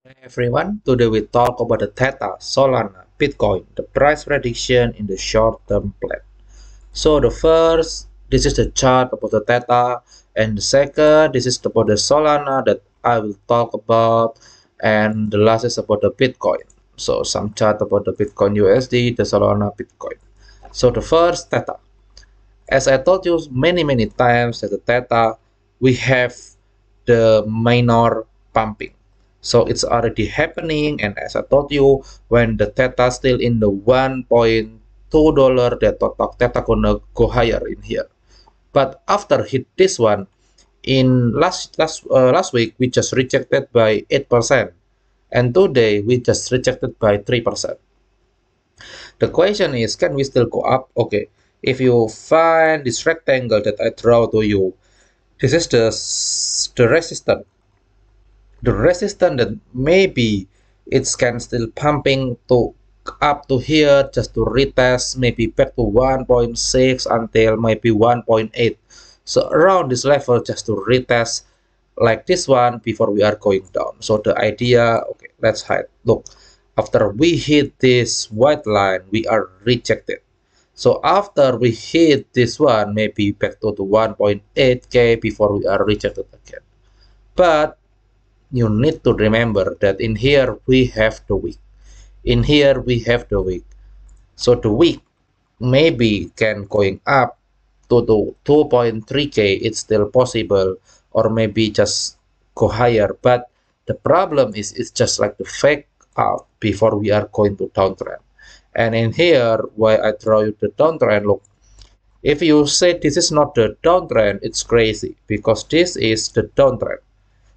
Hey everyone, today we talk about the Theta, Solana, Bitcoin, the price prediction in the short-term plan. So the first, this is the chart about the Theta, and the second, this is about the Solana that I will talk about, and the last is about the Bitcoin. So some chart about the Bitcoin USD, the Solana Bitcoin. So the first Theta, as I told you many times that the Theta, we have the minor pumping. So it's already happening, and as I told you, when the Theta still in the $1.2, the Theta gonna go higher in here. But after hit this one, in last week we just rejected by 8%, and today we just rejected by 3%. The question is, can we still go up? Okay, if you find this rectangle that I draw to you, this is the resistance. The resistance that maybe it can still pumping to up to here just to retest maybe back to 1.6 until maybe 1.8. So around this level just to retest like this one before we are going down. So the idea, okay, let's hide. Look, after we hit this white line, we are rejected. So after we hit this one, maybe back to the 1.8k before we are rejected again. But you need to remember that in here we have the week. In here we have the week. So the week maybe can going up to the 2.3k, it's still possible, or maybe just go higher. But the problem is it's just like the fake out before we are going to downtrend. And in here, why I draw you the downtrend, look, if you say this is not the downtrend, it's crazy because this is the downtrend.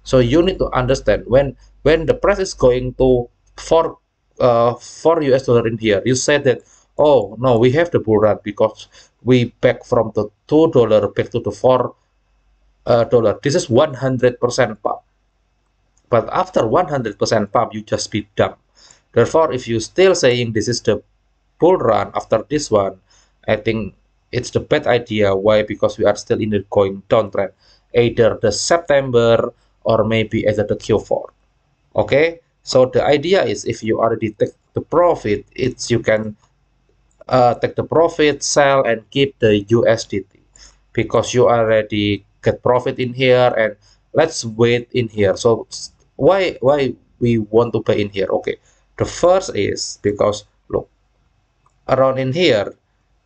So you need to understand when the price is going to 4 US dollar in here, you said that, oh no, we have the bull run because we back from the $2 back to the $4. This is 100% pump. But after 100% pump, you just be dumb. Therefore, if you still saying this is the bull run after this one, I think it's the bad idea. Why? Because we are still in the going downtrend, either the September or maybe either the Q4. Okay, so the idea is if you already take the profit, it's you can take the profit, sell, and keep the USDT because you already get profit in here. And let's wait in here. So why we want to pay in here? Okay, the first is because look, around in here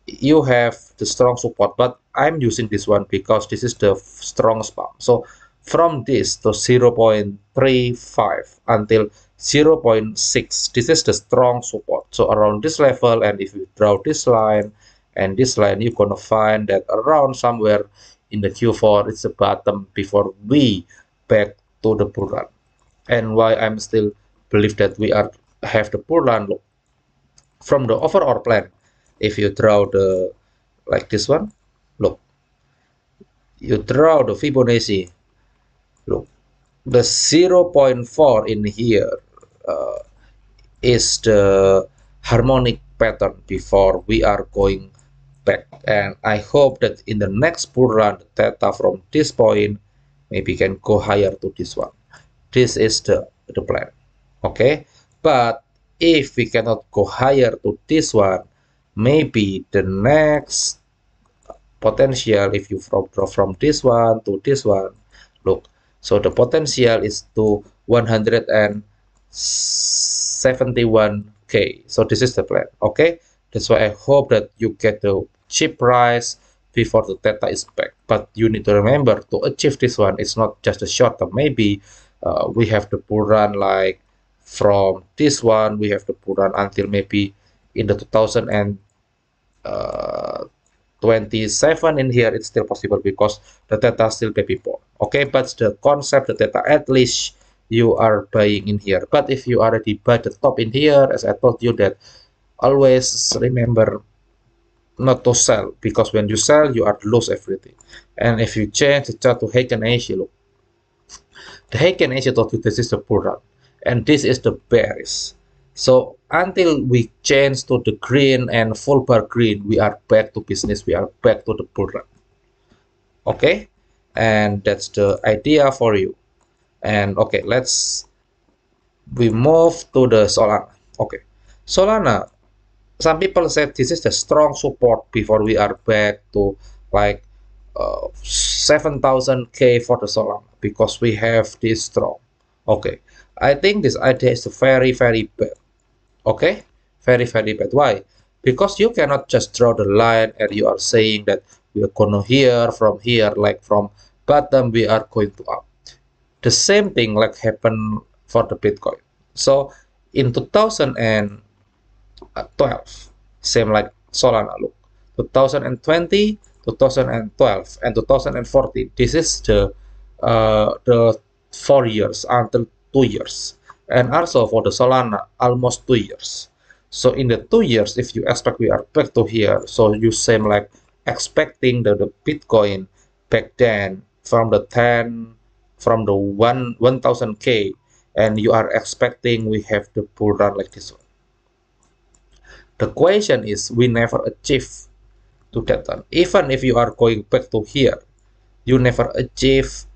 you have the strong support, but I'm using this one because this is the strong spam. So from this to 0.35 until 0.6, this is the strong support. So around this level, and if you draw this line and this line, you're gonna find that around somewhere in the Q4 it's the bottom before we back to the bull run. And why I'm still believe that we are have the bull run, look, from the overall plan, if you draw the like this one, look, you draw the Fibonacci, look, the 0.4 in here uh, is the harmonic pattern before we are going back. And I hope that in the next bull run, the theta from this point maybe can go higher to this one. This is the plan. Okay, but if we cannot go higher to this one, maybe the next potential, if you draw from this one to this one, look, so the potential is to 171k. So this is the plan. Okay, that's why I hope that you get the cheap price before the theta is back. But you need to remember to achieve this one, it's not just a short term. Maybe we have the bull run like from this one, we have the bull run until maybe in the 2027 in here, it's still possible because the theta still baby born. Okay, but the concept, the theta, at least you are buying in here. But if you already buy the top in here, as I told you, that always remember not to sell, because when you sell you are lose everything. And if you change the chart to Heiken Asia, look, the Heiken Asia told you this is the bull run and this is the bearish. So until we change to the green and full bar green, we are back to business, we are back to the bull run. Okay, and that's the idea for you. And okay, let's we move to the Solana. Okay, Solana, some people said this is the strong support before we are back to like 7,000K for the Solana because we have this strong. Okay, I think this idea is very, very bad. Okay, very, very bad. Why? Because you cannot just draw the line and you are saying that we are going to here, like from bottom we are going to up. The same thing like happened for the Bitcoin. So in 2012, same like Solana, look, 2020, 2012, and 2014. This is the 4 years until 2 years, and also for the Solana, almost 2 years. So in the 2 years, if you expect we are back to here, so you same like expecting the Bitcoin back then from the 10 from the 1000K, and you are expecting we have the bull run like this one. The question is we never achieve to that one. Even if you are going back to here, you never achieve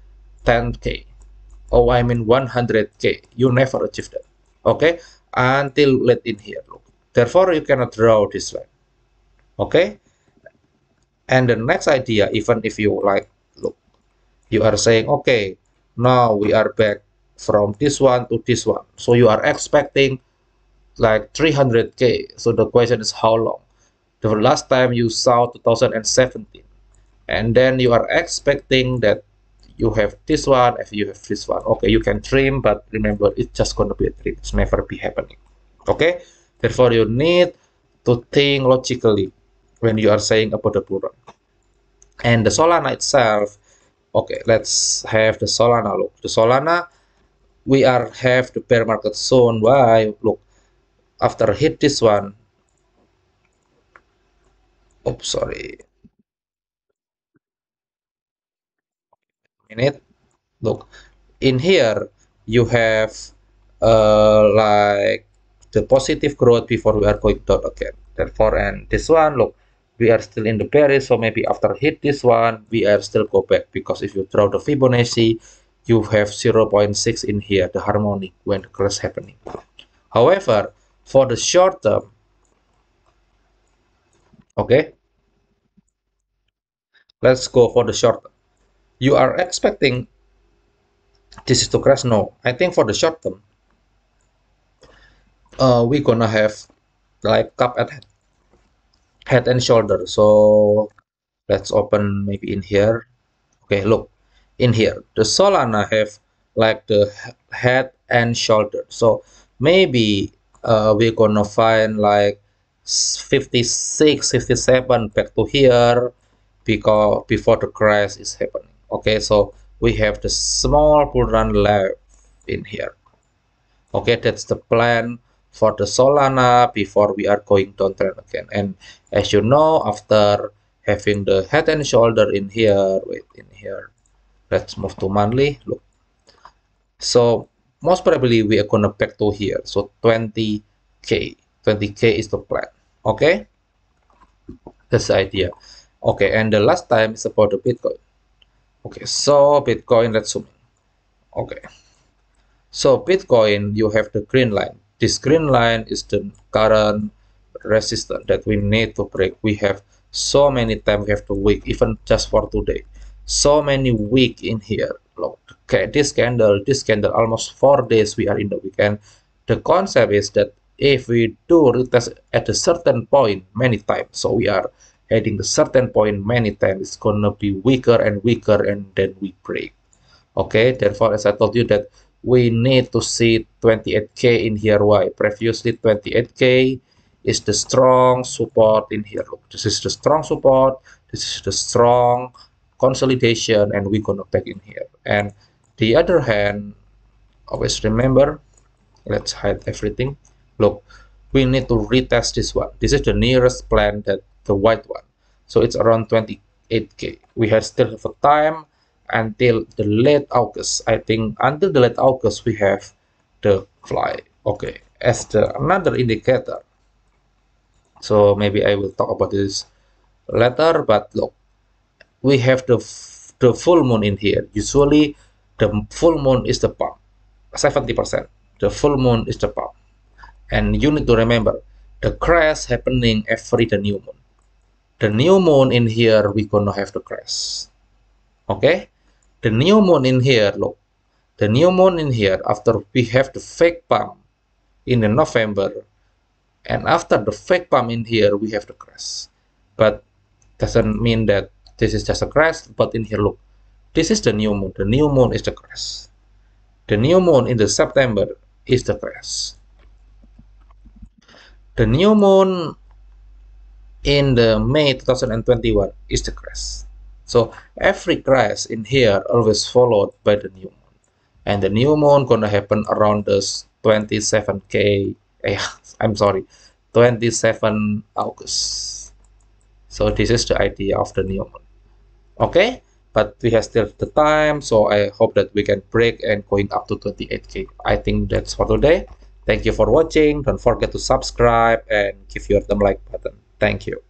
10K. Oh, I mean 100K. You never achieve that. Okay? Until late in here. Look. Therefore, you cannot draw this line. Okay? And the next idea, even if you like, look, you are saying, okay, now we are back from this one to this one. So you are expecting like 300K. So the question is how long? The last time you saw 2017, and then you are expecting that you have this one, if you have this one. Okay, you can trim, but remember, it's just going to be a trim. It's never be happening. Okay, therefore you need to think logically when you are saying about the bull run. And the Solana itself, okay, let's have the Solana look. The Solana, we are have the bear market zone. Why? Look, after hit this one, oops, sorry, minute. Look, in here you have like the positive growth before we are going down again. Therefore, and this one, look, we are still in the bearish, so maybe after hit this one, we are still go back because if you draw the Fibonacci, you have 0.6 in here, the harmonic when the crash happening. However, for the short term, okay, let's go for the short term. You are expecting this is to crash? No, I think for the short term, we're gonna have like cup at head and shoulder. So let's open maybe in here. Okay, look in here. The Solana have like the head and shoulder. So maybe we're gonna find like 56, 57 back to here because before the crash is happening. Okay, so we have the small bull run left in here. Okay, that's the plan for the Solana before we are going downtrend again. And as you know, after having the head and shoulder in here, wait, in here, let's move to monthly. Look, so most probably we are gonna back to here. So 20K, 20K is the plan. Okay, that's the idea. Okay, and the last time is about the Bitcoin. Okay, so Bitcoin, let's zoom in. Okay. So Bitcoin, you have the green line. This green line is the current resistance that we need to break. We have so many times we have to week, even just for today. So many week in here. Look, okay, this candle, almost 4 days we are in the weekend. The concept is that if we do retest at a certain point many times, so we are heading the certain point many times, it's gonna be weaker and weaker, and then we break. Okay, therefore, as I told you that we need to see 28K in here. Why? Previously 28K is the strong support in here. Look, this is the strong support. This is the strong consolidation, and we're gonna back in here. And the other hand, always remember, let's hide everything. Look, we need to retest this one. This is the nearest plan, that the white one. So it's around 28K. We have still have a time until the late August. I think until the late August we have the fly. Okay, as the another indicator. So maybe I will talk about this later. But look, we have the full moon in here. Usually, the full moon is the pump, 70%. the full moon is the pump. And you need to remember, the crash happening every the new moon. The new moon in here, we gonna have the crash. Okay? The new moon in here, look. The new moon in here, after we have the fake pump in the November, and after the fake pump in here, we have the crash. But doesn't mean that this is just a crash, but in here, look. This is the new moon. The new moon is the crash. The new moon in the September is the crash. The new moon in the May 2021 is the crash. So every crash in here always followed by the new moon. And the new moon gonna happen around the 27K, I'm sorry, 27 August. So this is the idea of the new moon. Okay, but we have still the time, so I hope that we can break and going up to 28K. I think that's for today. Thank you for watching. Don't forget to subscribe and give your thumb like button. Thank you.